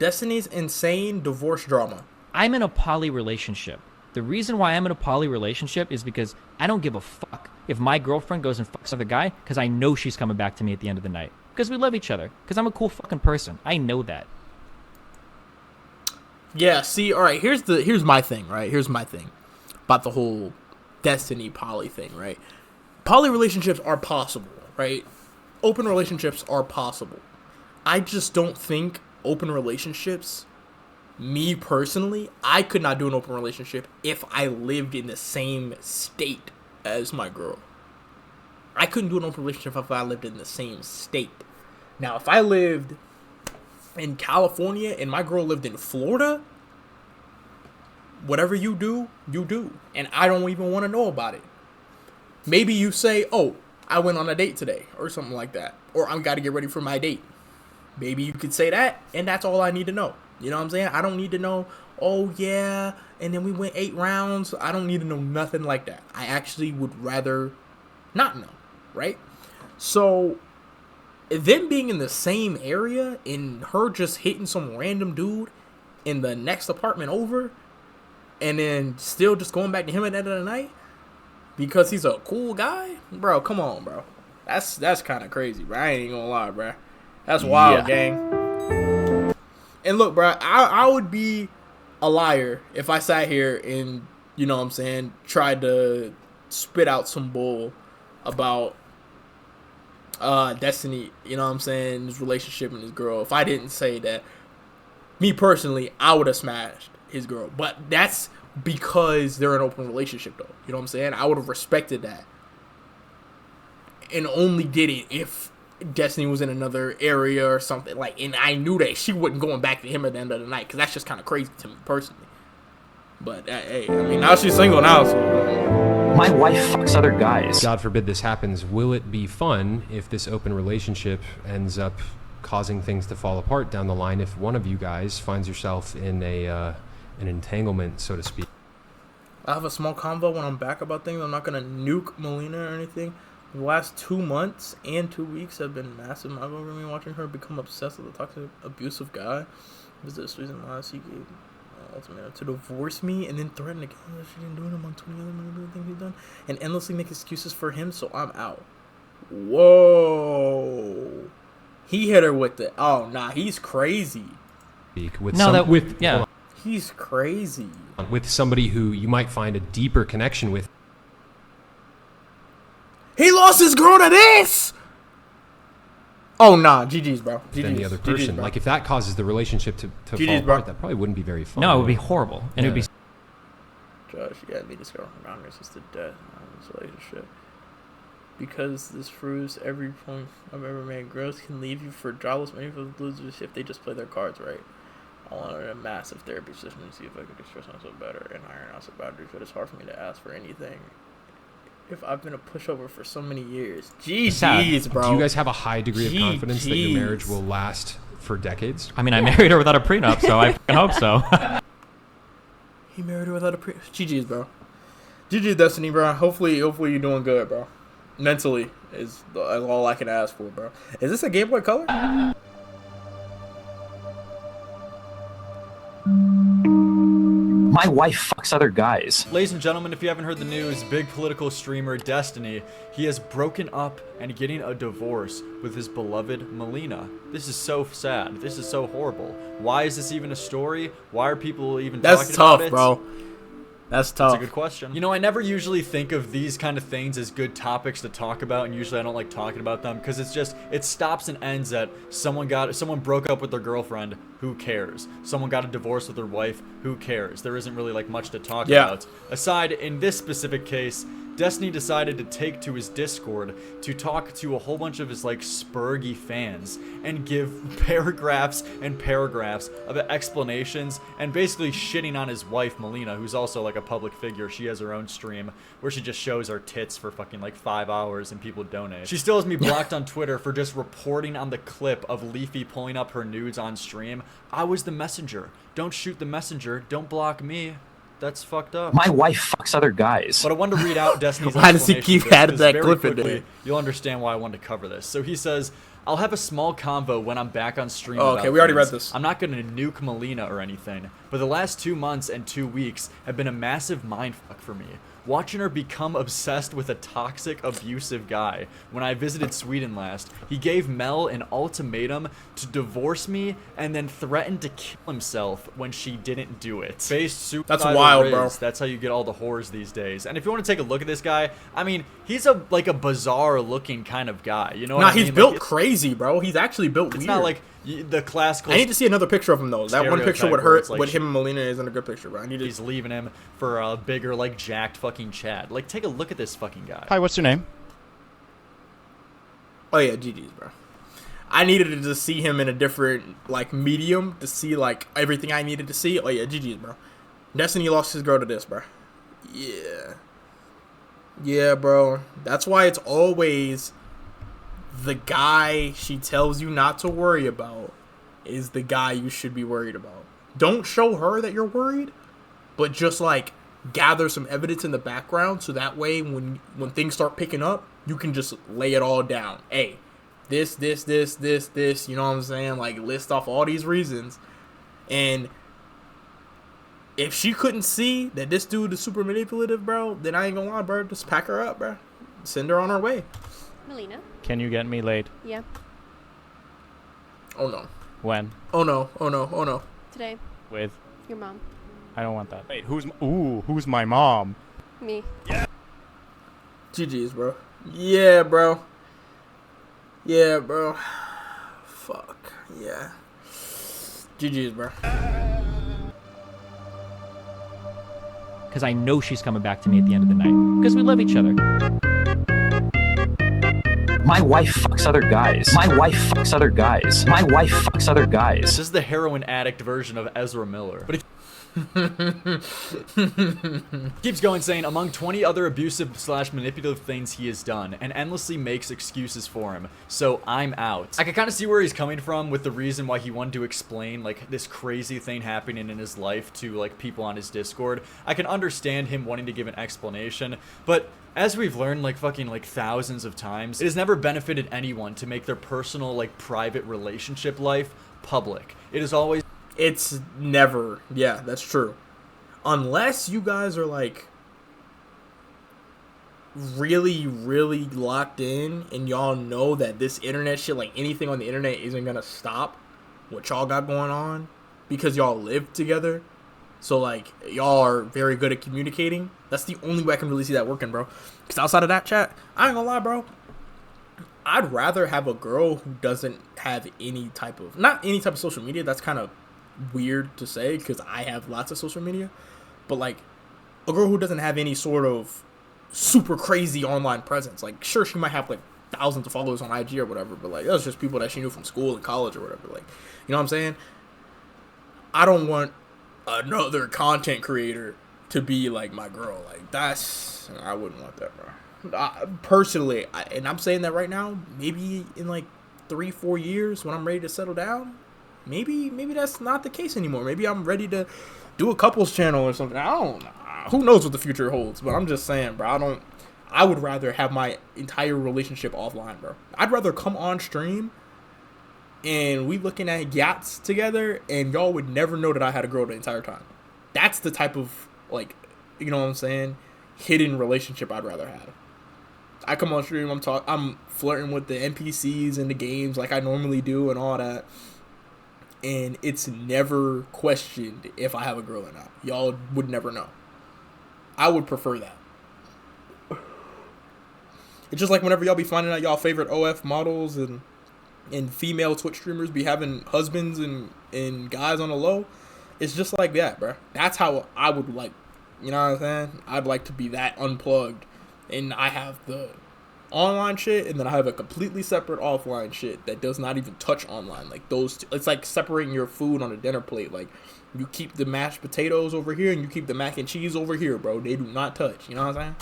Destiny's insane divorce drama. I'm in a poly relationship. The reason why I'm in a poly relationship is because I don't give a fuck if my girlfriend goes and fucks another guy, because I know she's coming back to me at the end of the night. Because we love each other. Because I'm a cool fucking person. I know that. Yeah, see, all right, here's my thing, right? Here's my thing about the whole Destiny poly thing, right? Poly relationships are possible, right? Open relationships are possible. I just don't think open relationships, me personally, I could not do an open relationship if I lived in the same state as my girl. I couldn't do an open relationship if I lived in the same state. Now, if I lived in California and my girl lived in Florida, whatever you do, you do. And I don't even want to know about it. Maybe you say, oh, I went on a date today or something like that. Or I'm got to get ready for my date. Maybe you could say that, and that's all I need to know. You know what I'm saying? I don't need to know, oh, yeah, and then we went 8 rounds. I don't need to know nothing like that. I actually would rather not know, right? So, them being in the same area and her just hitting some random dude in the next apartment over and then still just going back to him at the end of the night because he's a cool guy? Bro, come on, bro. That's kind of crazy, bro. I ain't gonna lie, bro. That's wild, gang. And look, bro, I would be a liar if I sat here and, you know what I'm saying, tried to spit out some bull about Destiny, you know what I'm saying, his relationship and his girl. If I didn't say that, me personally, I would have smashed his girl. But that's because they're an open relationship, though. You know what I'm saying? I would have respected that. And only did it if Destiny was in another area or something. Like, and I knew that she wasn't going back to him at the end of the night, because that's just kind of crazy to me, personally. But, hey, I mean, now she's single now, so... My wife fucks other guys. God forbid this happens. Will it be fun if this open relationship ends up causing things to fall apart down the line if one of you guys finds yourself in an entanglement, so to speak? I have a small convo when I'm back about things. I'm not going to nuke Melina or anything. The last 2 months and 2 weeks have been massive mind over me, watching her become obsessed with a toxic, abusive guy. This is the reason last he gave ultimatum to divorce me and then threaten to kill me if she didn't do it among 20 other things he's done, and endlessly make excuses for him, so I'm out. Whoa. He hit her with the, oh, nah, he's crazy. He's crazy. With somebody who you might find a deeper connection with. He lost his girl to this! Oh, nah, GG's, bro. GG's, than the other person. Like, if that causes the relationship to fall apart, that probably wouldn't be very fun. No, it would be horrible. And it would be... Josh, you gotta be discovering boundaries is the death of this relationship. Because this proves every point I've ever made. Girls can leave you for jobless losers if they just play their cards right. I wanted a massive therapy session to see if I could express myself better and iron out some boundaries, but it's hard for me to ask for anything if I've been a pushover for so many years. Jeez, bro. Do you guys have a high degree of confidence that your marriage will last for decades? I mean, I married her without a prenup, so I fucking hope so. He married her without a prenup. GG's, bro. GG's, Destiny, bro. Hopefully you're doing good, bro. Mentally is all I can ask for, bro. Is this a Game Boy Color? My wife fucks other guys. Ladies and gentlemen, if you haven't heard the news, big political streamer Destiny, he has broken up and getting a divorce with his beloved Melina. This is so sad. This is so horrible. Why is this even a story? Why are people even talking about it? That's tough, bro. That's tough. That's a good question. You know, I never usually think of these kind of things as good topics to talk about, and usually I don't like talking about them because it's just, it stops and ends at someone broke up with their girlfriend, who cares? Someone got a divorce with their wife, who cares? There isn't really like much to talk about. Aside, in this specific case, Destiny decided to take to his Discord to talk to a whole bunch of his like Spurgy fans and give paragraphs and paragraphs of explanations and basically shitting on his wife Melina, who's also like a public figure. She has her own stream where she just shows her tits for fucking like 5 hours and people donate. She still has me blocked on Twitter for just reporting on the clip of Leafy pulling up her nudes on stream. I was the messenger. Don't shoot the messenger. Don't block me. That's fucked up. My wife fucks other guys. But I wanted to read out Destiny's Why does he keep adding that clip in there? You'll understand why I wanted to cover this. So he says, I'll have a small convo when I'm back on stream. Oh, about okay, we already things. read this. I'm not gonna nuke Melina or anything, but the last 2 months and 2 weeks have been a massive mindfuck for me. Watching her become obsessed with a toxic, abusive guy. When I visited Sweden last, he gave Mel an ultimatum to divorce me and then threatened to kill himself when she didn't do it. Based suicidal wild, bro. riz. That's how you get all the whores these days. And if you want to take a look at this guy, I mean, he's like a bizarre looking kind of guy. You know what Nah, I mean? he's built Like, crazy, bro. He's actually built it's weird. not like the classical. I need to see another picture of him though. That one picture stereotype with where her, it's like with him and Melina isn't a good picture, bro. I need to. He's leaving him for a bigger, like, jacked fucking Chad. Like, take a look at this fucking guy. Hi, what's your name? Oh yeah, GG's, bro. I needed to just see him in a different like medium to see like everything I needed to see. Oh yeah, GG's, bro. Destiny lost his girl to this, bro. Yeah. Yeah, bro. That's why it's always the guy she tells you not to worry about is the guy you should be worried about. Don't show her that you're worried, but just like gather some evidence in the background so that way when things start picking up, you can just lay it all down. Hey, this, you know what I'm saying? Like list off all these reasons. And if she couldn't see that this dude is super manipulative, bro, then I ain't gonna lie, bro. Just pack her up, bro. Send her on her way. Melina? Can you get me laid? Yeah. Oh no. When? Oh no. Oh no. Oh no. Today. With? Your mom. I don't want that. Wait, who's my mom? Me. GG's, bro. Yeah, bro. Yeah, bro. Fuck. Yeah. GG's, bro. Because I know she's coming back to me at the end of the night. Because we love each other. My wife fucks other guys. My wife fucks other guys. My wife fucks other guys. This is the heroin addict version of Ezra Miller. But keeps going saying, among 20 other abusive / manipulative things he has done, and endlessly makes excuses for him. So I'm out. I can kind of see where he's coming from with the reason why he wanted to explain like this crazy thing happening in his life to like people on his Discord. I can understand him wanting to give an explanation, but as we've learned like fucking like thousands of times, it has never benefited anyone to make their personal like private relationship life public. It is always It's never. Yeah, that's true. Unless you guys are like really, really locked in and y'all know that this internet shit, like anything on the internet isn't gonna stop what y'all got going on because y'all live together. So like y'all are very good at communicating. That's the only way I can really see that working, bro. Because outside of that chat, I ain't gonna lie, bro. I'd rather have a girl who doesn't have any type of, not any type of social media. That's kind of weird to say because I have lots of social media, but like a girl who doesn't have any sort of super crazy online presence. Like sure, she might have like thousands of followers on IG or whatever, but like that's just people that she knew from school and college or whatever. Like, you know what I'm saying? I don't want another content creator to be like my girl. Like I wouldn't want that, bro. Personally, and I'm saying that right now, maybe in like 3-4 years when I'm ready to settle down, maybe that's not the case anymore. Maybe I'm ready to do a couples channel or something. I don't know. Who knows what the future holds, but I'm just saying, bro, I would rather have my entire relationship offline, bro. I'd rather come on stream and we looking at yachts together and y'all would never know that I had a girl the entire time. That's the type of, like, you know what I'm saying, hidden relationship I'd rather have. I come on stream, I'm flirting with the NPCs in the games like I normally do and all that. And it's never questioned if I have a girl or not. Y'all would never know. I would prefer that. It's just like whenever y'all be finding out y'all favorite OF models and female Twitch streamers be having husbands and guys on the low. It's just like that, bro. That's how I would like, you know what I'm saying? I'd like to be that unplugged. And I have the online shit, and then I have a completely separate offline shit that does not even touch online. Like those two, it's like separating your food on a dinner plate. Like you keep the mashed potatoes over here and you keep the mac and cheese over here, bro. They do not touch. You know what I'm saying?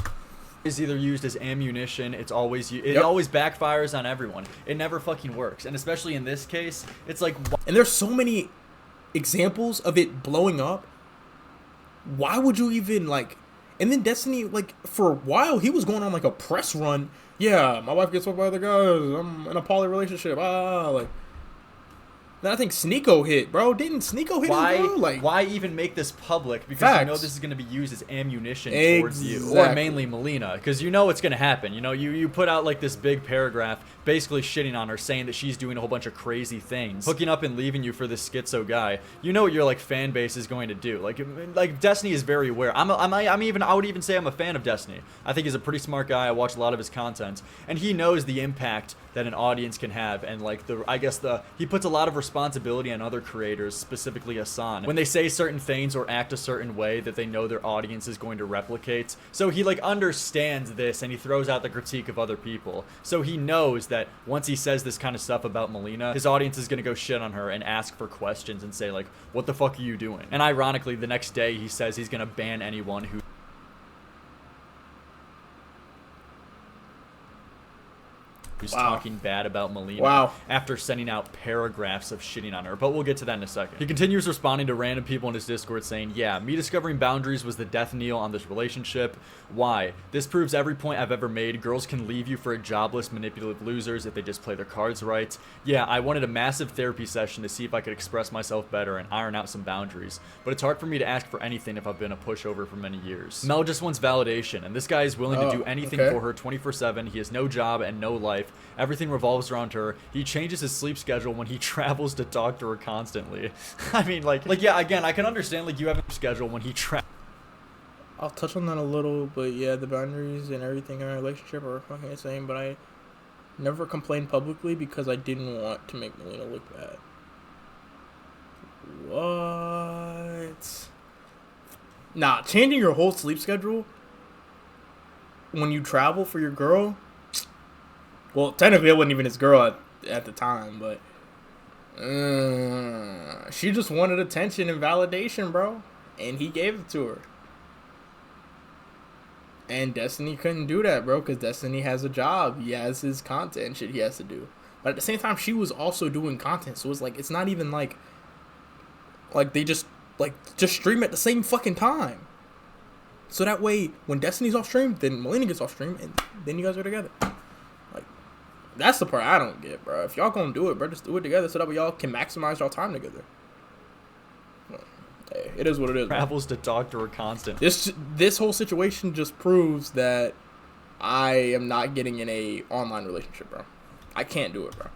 Is either used as ammunition. It always backfires on everyone. It never fucking works. And especially in this case, it's like, and there's so many examples of it blowing up. Why would you even like, And then Destiny, like, for a while, he was going on, like, a press run. Yeah, my wife gets fucked by other guys. I'm in a poly relationship. Like. Then I think Sneeko hit, bro. Didn't Sneeko hit Why? him, bro? Like, Why even make this public? Because you know Facts. this is going to be used as ammunition towards you, or Exactly. mainly Melina, because you know what's going to happen. You know, you put out like this big paragraph, basically shitting on her, saying that she's doing a whole bunch of crazy things, hooking up and leaving you for this schizo guy. You know what your like fan base is going to do. Like Destiny is very aware. I would even say I'm a fan of Destiny. I think he's a pretty smart guy. I watch a lot of his content, and he knows the impact that an audience can have, and like he puts a lot of responsibility on other creators, specifically Hassan, when they say certain things or act a certain way that they know their audience is going to replicate. So he like understands this, and he throws out the critique of other people. So he knows that once he says this kind of stuff about Melina, his audience is gonna go shit on her and ask for questions and say like, what the fuck are you doing? And ironically, the next day he says he's gonna ban anyone who's Wow. talking bad about Melina Wow. after sending out paragraphs of shitting on her. But we'll get to that in a second. He continues responding to random people in his Discord saying, yeah, me discovering boundaries was the death knell on this relationship. Why? This proves every point I've ever made. Girls can leave you for a jobless, manipulative losers if they just play their cards right. Yeah, I wanted a massive therapy session to see if I could express myself better and iron out some boundaries. But it's hard for me to ask for anything if I've been a pushover for many years. Mel just wants validation, and this guy is willing to do anything okay. for her 24/7. He has no job and no life. Everything revolves around her. He changes his sleep schedule when he travels to talk to her constantly. I mean, like yeah, again, I can understand like you have a schedule when he travels. I'll touch on that a little, but yeah, the boundaries and everything in our relationship are fucking insane, but I never complained publicly because I didn't want to make Melina look bad. What? Nah, changing your whole sleep schedule when you travel for your girl. Well, technically, it wasn't even his girl at the time, but she just wanted attention and validation, bro, and he gave it to her. And Destiny couldn't do that, bro, because Destiny has a job. He has his content shit he has to do. But at the same time, she was also doing content, so it's like it's not even like they just stream at the same fucking time. So that way, when Destiny's off stream, then Melina gets off stream, and then you guys are together. That's the part I don't get, bro. If y'all gonna do it, bro, just do it together so that way y'all can maximize y'all time together. Well, hey, it is what it is, bro. Travels to talk to her constantly. This whole situation just proves that I am not getting in a online relationship, bro. I can't do it, bro.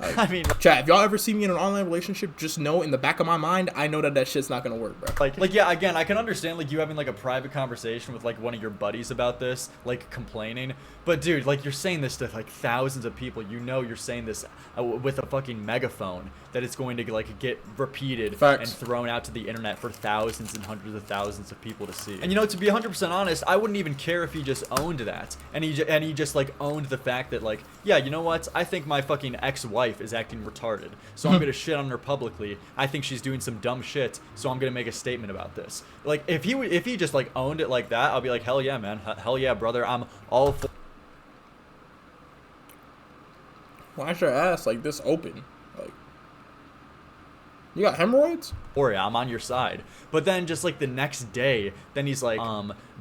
I mean, Chat, if y'all ever see me in an online relationship, just know in the back of my mind, I know that shit's not gonna work, bro. like yeah, again, I can understand like you having like a private conversation with like one of your buddies about this, like complaining. But dude, like you're saying this to like thousands of people. You know you're saying this with a fucking megaphone that it's going to like get repeated Facts. and thrown out to the internet for thousands and hundreds of thousands of people to see. And you know, to be 100% honest, I wouldn't even care if he just owned that, and he just like owned the fact that like, yeah, you know what? I think my fucking ex-wife is acting retarded, so I'm gonna shit on her publicly. I think she's doing some dumb shit, so I'm gonna make a statement about this. Like if he just like owned it like that, I'll be like, hell yeah, man, hell yeah, brother, I'm all for. Why is your ass like this open? Like, you got hemorrhoids? Yeah, I'm on your side. But then just like the next day, then he's like,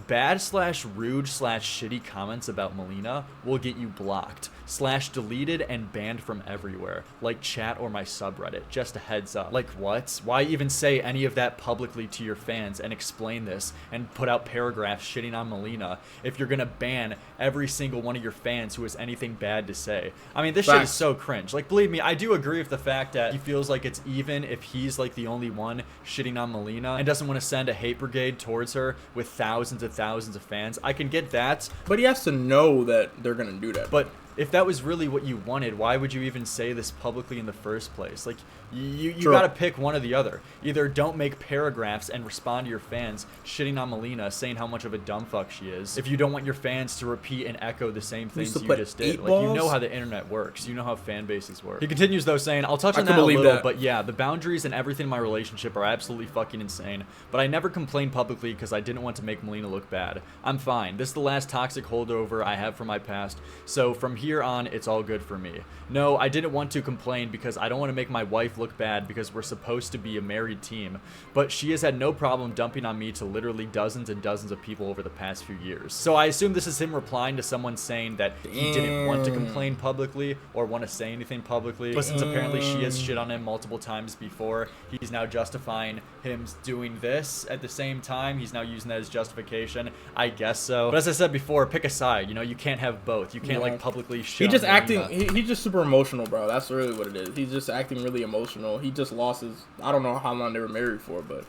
bad/rude/shitty comments about Melina will get you blocked /deleted and banned from everywhere, like chat or my subreddit. Just a heads up. Like what? Why even say any of that publicly to your fans and explain this and put out paragraphs shitting on Melina if you're gonna ban every single one of your fans who has anything bad to say? I mean, this shit is so cringe. Like, believe me, I do agree with the fact that he feels like it's even if he's like the only one shitting on Melina and doesn't want to send a hate brigade towards her with thousands of fans. I can get that, But he has to know that they're gonna do that. but if that was really what you wanted, why would you even say this publicly in the first place? Like, you gotta pick one or the other. Either don't make paragraphs and respond to your fans shitting on Melina, saying how much of a dumb fuck she is, if you don't want your fans to repeat and echo the same things you just did. Like, you know how the internet works. You know how fan bases work. He continues, though, saying, I'll touch on that a little, but yeah, the boundaries and everything in my relationship are absolutely fucking insane, but I never complained publicly because I didn't want to make Melina look bad. I'm fine. This is the last toxic holdover I have from my past, so from here on, it's all good for me. No, I didn't want to complain because I don't want to make my wife look bad because we're supposed to be a married team, but she has had no problem dumping on me to literally dozens and dozens of people over the past few years. So I assume this is him replying to someone saying that he didn't want to complain publicly or want to say anything publicly, but since apparently she has shit on him multiple times before, he's now justifying him doing this at the same time. He's now using that as justification. I guess so. But as I said before, pick a side. You know, you can't have both. You can't like publicly shit. He just on acting. Melina. He's just super emotional, bro. That's really what it is. He's just acting really emotional. He just lost his. I don't know how long they were married for, but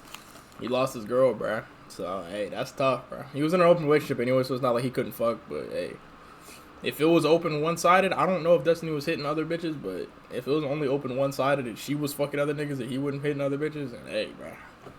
he lost his girl, bro. So hey, that's tough, bro. He was in an open relationship anyway, so it's not like he couldn't fuck. But hey, if it was open one-sided, I don't know if Destiny was hitting other bitches, but if it was only open one-sided and she was fucking other niggas and he wasn't hitting other bitches, and hey, bro,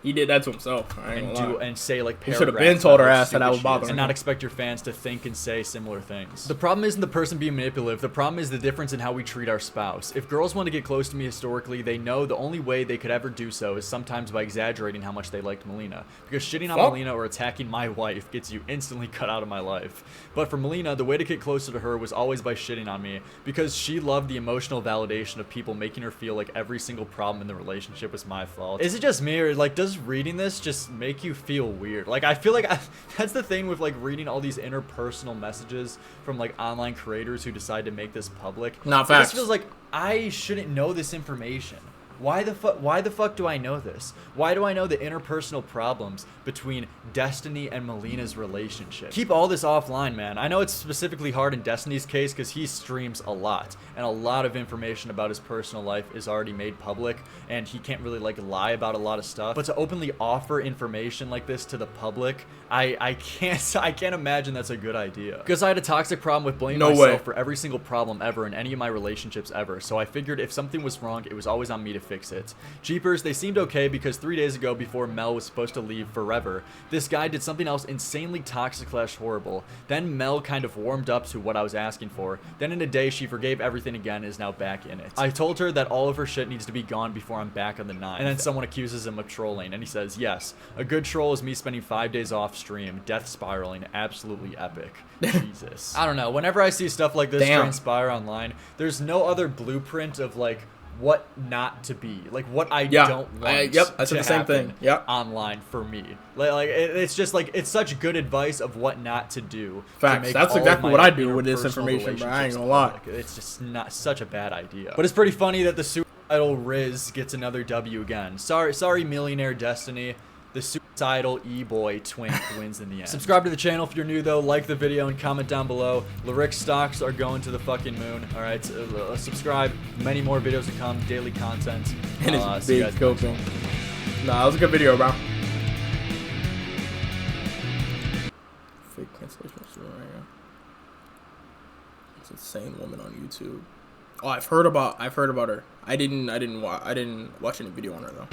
he did that to himself. I ain't gonna lie. And say like He should have paragraphs been told her about how ass that I stupid was she bothering is, him. and not expect your fans to think and say similar things. The problem isn't the person being manipulative. The problem is the difference in how we treat our spouse. If girls want to get close to me historically, they know the only way they could ever do so is sometimes by exaggerating how much they liked Melina. Because shitting on Melina or attacking my wife gets you instantly cut out of my life. But for Melina, the way to get closer to her was always by shitting on me, because she loved the emotional validation of people making her feel like every single problem in the relationship was my fault. Is it just me, or like does reading this just make you feel weird? Like I feel like that's the thing with like reading all these interpersonal messages from like online creators who decide to make this public. Nah, It facts. just feels like I shouldn't know this information. Why the fuck do I know this? Why do I know the interpersonal problems between Destiny and Melina's relationship? Keep all this offline, man. I know it's specifically hard in Destiny's case because he streams a lot, and a lot of information about his personal life is already made public, and he can't really like lie about a lot of stuff. But to openly offer information like this to the public, I can't imagine that's a good idea. Because I had a toxic problem with blaming No myself way. for every single problem ever in any of my relationships ever. So I figured if something was wrong, it was always on me to fix it. Jeepers, they seemed okay because 3 days ago, before Mel was supposed to leave forever, this guy did something else insanely toxic / horrible. Then Mel kind of warmed up to what I was asking for. Then in a day, she forgave everything again and is now back in it. I told her that all of her shit needs to be gone before I'm back on the 9th. And then someone accuses him of trolling, and he says, yes, a good troll is me spending 5 days off stream, death spiraling, absolutely epic. Jesus. I don't know, whenever I see stuff like this transpire online, there's no other blueprint of like what not to be, like what I don't want I said to the same happen thing. Yep. online for me. Like it's just like it's such good advice of what not to do. to Facts. make That's all of exactly my what I do with this interpersonal information, bro. I ain't relationships gonna lie. public. It's just not such a bad idea. But it's pretty funny that the suicidal Riz gets another W again. Sorry, Millionaire Destiny. The suicidal E-boy twink wins in the end. Subscribe to the channel if you're new though, like the video and comment down below. Lyric stocks are going to the fucking moon. Alright, subscribe. Many more videos to come, daily content. And it's See you big guys coping. Nah, that was a good video, bro. Fake cancellation right here. It's an insane woman on YouTube. Oh, I've heard about her. I didn't watch any video on her though.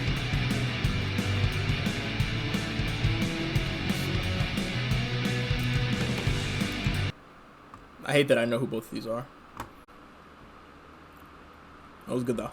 I hate that I know who both of these are. That was good though.